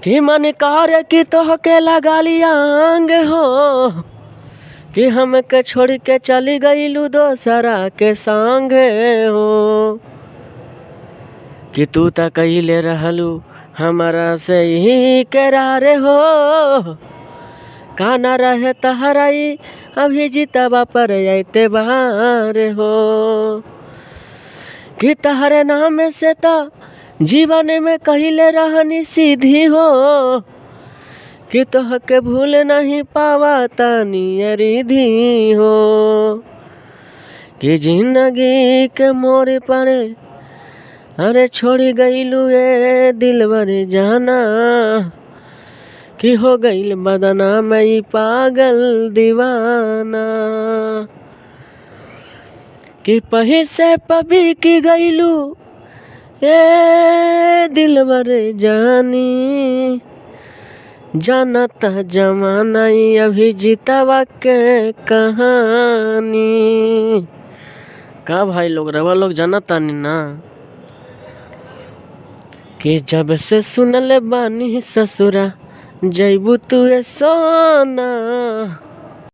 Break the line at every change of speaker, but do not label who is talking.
कि मन कर कि तोहके लगा लिया आंग हो, कि हमके छोड़ के चली गईलू दोसरा के संग हो। कि तू त कइले रहलू हमारा से ही करार हो, काना रहे तहराई अभी जीतवा पर आते बाहर हो। कि तहरे नाम से तो जीवन में कहिले रहनी सीधी हो, कि तोहके भूल नहीं पावा तानी रिधी हो। कि जिंदगी के मोड़ पड़े अरे छोड़ी गईलू ए दिलवर जाना, कि हो गईल बदनाम ई पागल दीवाना। कि पही से पबी की गईलू ए दिलवर जानी, जानता जमाना अभी जीतवा के कहानी। का भाई लोग रवा लोग जानता नहीं ना। कि जब से सुनले बानी ससुरा जैबू तू सोना,